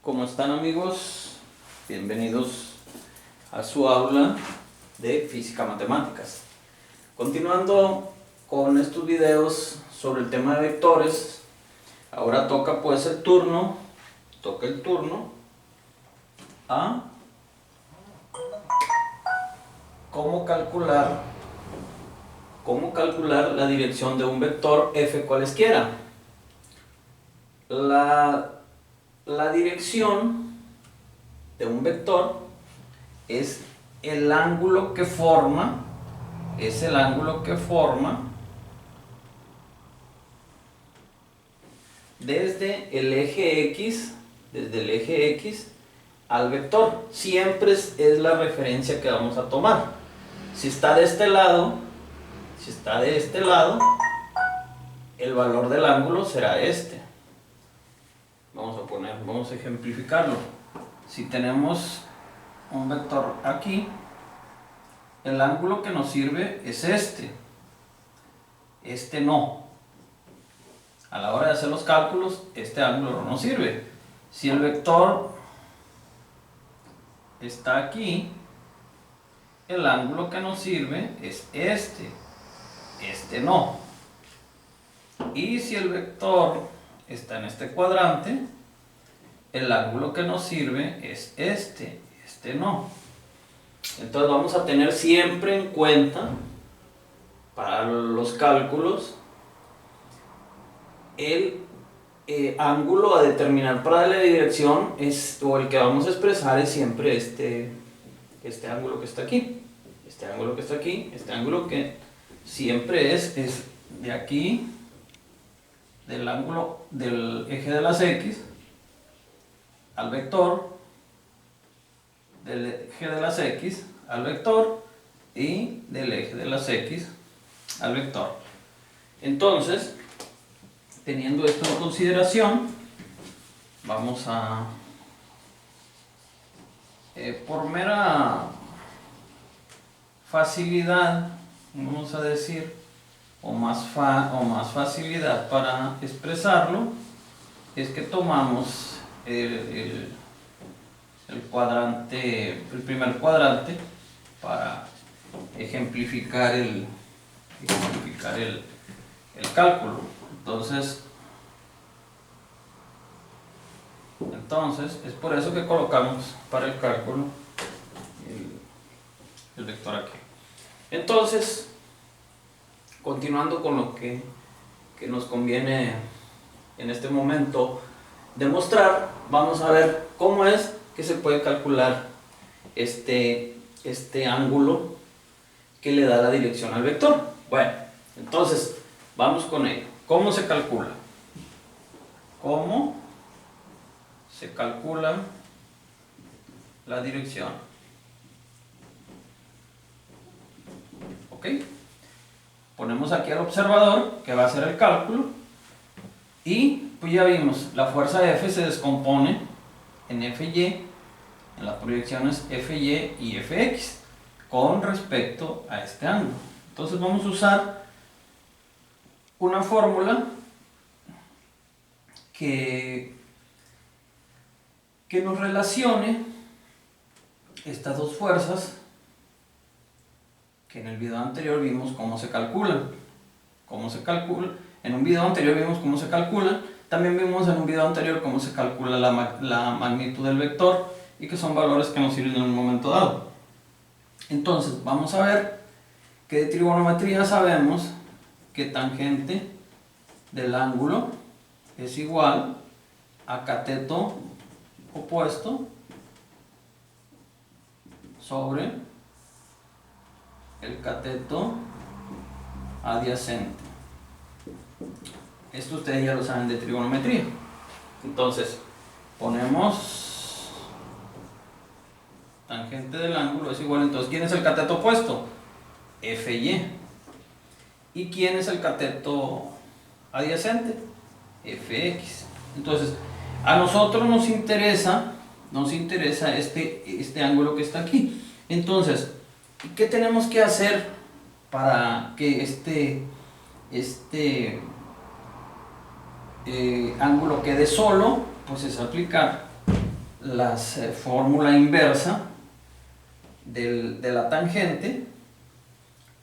¿Cómo están, amigos? Bienvenidos a su aula de Física Matemáticas. Continuando con estos videos sobre el tema de vectores, ahora toca pues el turno a cómo calcular la dirección de un vector f cualesquiera. La dirección de un vector es el ángulo que forma, desde el eje X al vector. Siempre es la referencia que vamos a tomar. Si está de este lado, el valor del ángulo será este. Vamos a ejemplificarlo. Si tenemos un vector aquí, el ángulo que nos sirve es este no. A la hora de hacer los cálculos, este ángulo no nos sirve. Si el vector está aquí, el ángulo que nos sirve es este no. Y si el vector está en este cuadrante, el ángulo que nos sirve es este no. Entonces vamos a tener siempre en cuenta para los cálculos el ángulo a determinar para la dirección o el que vamos a expresar es siempre este ángulo que está aquí. Este ángulo que siempre es de aquí, del ángulo del eje de las X al vector, del eje de las X al vector y del eje de las X al vector. Entonces, teniendo esto en consideración, vamos a, por mera facilidad, vamos a decir, o más facilidad para expresarlo, es que tomamos el primer cuadrante para ejemplificar el cálculo. Entonces es por eso que colocamos para el cálculo el vector aquí. Entonces, continuando con lo que nos conviene en este momento demostrar, vamos a ver cómo es que se puede calcular este ángulo que le da la dirección al vector. Bueno, entonces vamos con ello. ¿Cómo se calcula? ¿Cómo se calcula la dirección? ¿Ok? Ponemos aquí al observador que va a hacer el cálculo y pues ya vimos, la fuerza F se descompone en Fy, en las proyecciones Fy y Fx con respecto a este ángulo. Entonces vamos a usar una fórmula que nos relacione estas dos fuerzas que en el video anterior vimos cómo se calculan. En un video anterior vimos cómo se calculan. También vimos en un video anterior cómo se calcula la magnitud del vector y que son valores que nos sirven en un momento dado. Entonces vamos a ver que de trigonometría sabemos que tangente del ángulo es igual a cateto opuesto sobre el cateto adyacente. Esto ustedes ya lo saben de trigonometría. Entonces ponemos tangente del ángulo es igual, entonces ¿quién es el cateto opuesto? Fy. ¿Y quién es el cateto adyacente? Fx. Entonces a nosotros nos interesa este ángulo que está aquí. Entonces, ¿qué tenemos que hacer para que este ángulo quede solo? Pues es aplicar fórmula inversa de la tangente,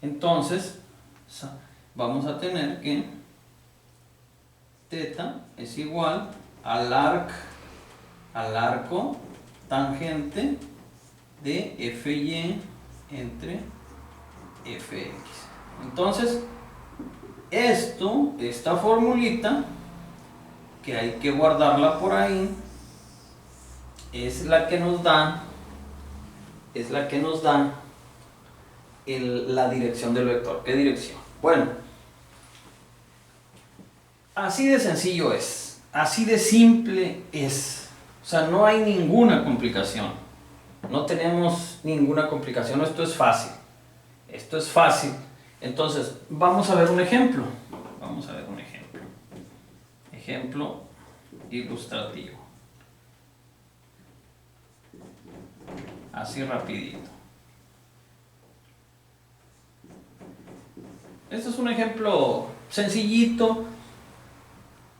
entonces vamos a tener que θ es igual al arco tangente de FY entre Fx. Entonces, esta formulita, que hay que guardarla por ahí, es la que nos da la dirección del vector. ¿Qué dirección? Bueno, así de sencillo es, así de simple es. O sea, no hay ninguna complicación. No tenemos ninguna complicación. Esto es fácil. Esto es fácil. Entonces, vamos a ver un ejemplo. Vamos a ver un ejemplo. Ejemplo ilustrativo. Así rapidito. Este es un ejemplo sencillito.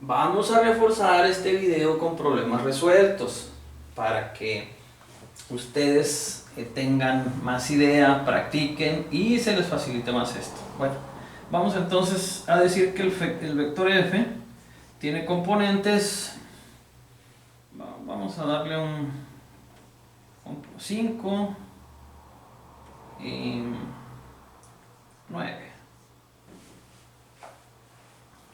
Vamos a reforzar este video con problemas resueltos para que ustedes tengan más idea, practiquen y se les facilite más esto. Bueno, vamos entonces a decir que el vector f tiene componentes. Vamos a darle un 5 y 9.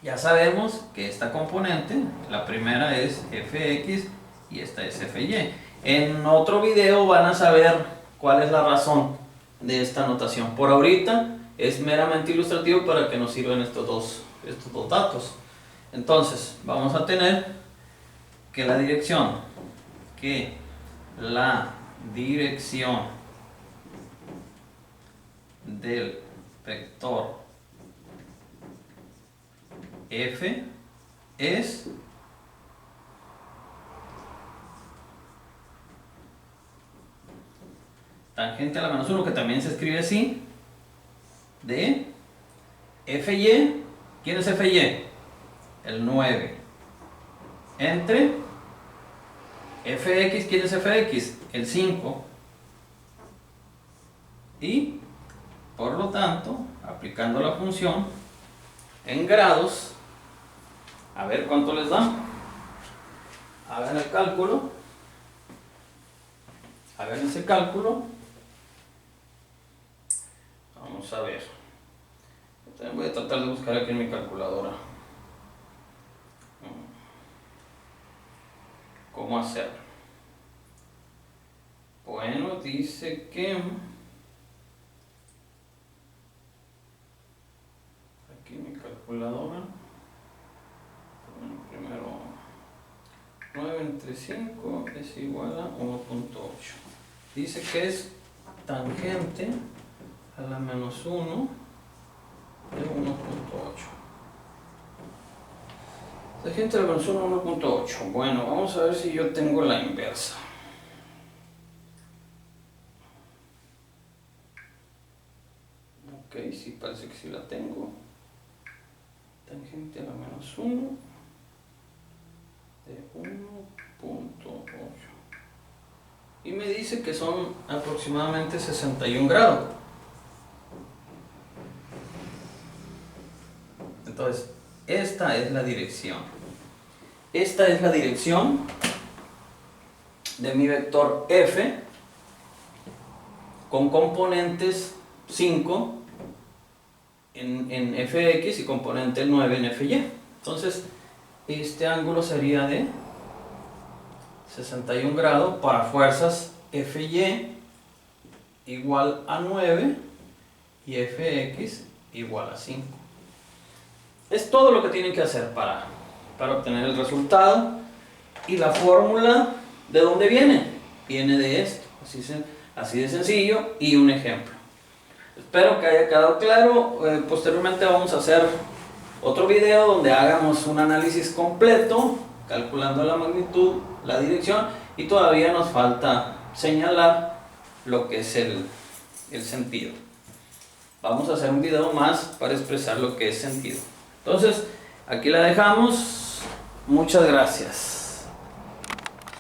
Ya sabemos que esta componente, la primera es fx y esta es fy. En otro video van a saber cuál es la razón de esta notación. Por ahorita es meramente ilustrativo para que nos sirvan estos dos datos. Entonces vamos a tener que la dirección del vector f es tangente a la menos 1, que también se escribe así, de fy. ¿Quién es fy? El 9 entre fx. ¿Quién es fx? El 5. Y por lo tanto, aplicando la función en grados, a ver cuánto les da. Hagan el cálculo. Hagan ese cálculo. Vamos a ver. También voy a tratar de buscar aquí en mi calculadora cómo hacerlo. Bueno, dice que aquí mi calculadora. Bueno, primero 9 entre 5 es igual a 1.8. Dice que es tangente a la menos 1 de 1.8. Tangente a la menos 1 1.8. Bueno, vamos a ver si yo tengo la inversa. Ok, sí, parece que sí la tengo. Tangente a la menos 1 de 1.8. Y me dice que son aproximadamente 61 grados. Entonces, esta es la dirección. Esta es la dirección de mi vector f con componentes 5 en fx y componente 9 en fy. Entonces, este ángulo sería de 61 grados para fuerzas fy igual a 9 y fx igual a 5. Es todo lo que tienen que hacer para obtener el resultado. Y la fórmula, ¿de dónde viene? Viene de esto, así de sencillo, y un ejemplo. Espero que haya quedado claro. Posteriormente vamos a hacer otro video donde hagamos un análisis completo, calculando la magnitud, la dirección, y todavía nos falta señalar lo que es el sentido. Vamos a hacer un video más para expresar lo que es sentido. Entonces, aquí la dejamos. Muchas gracias.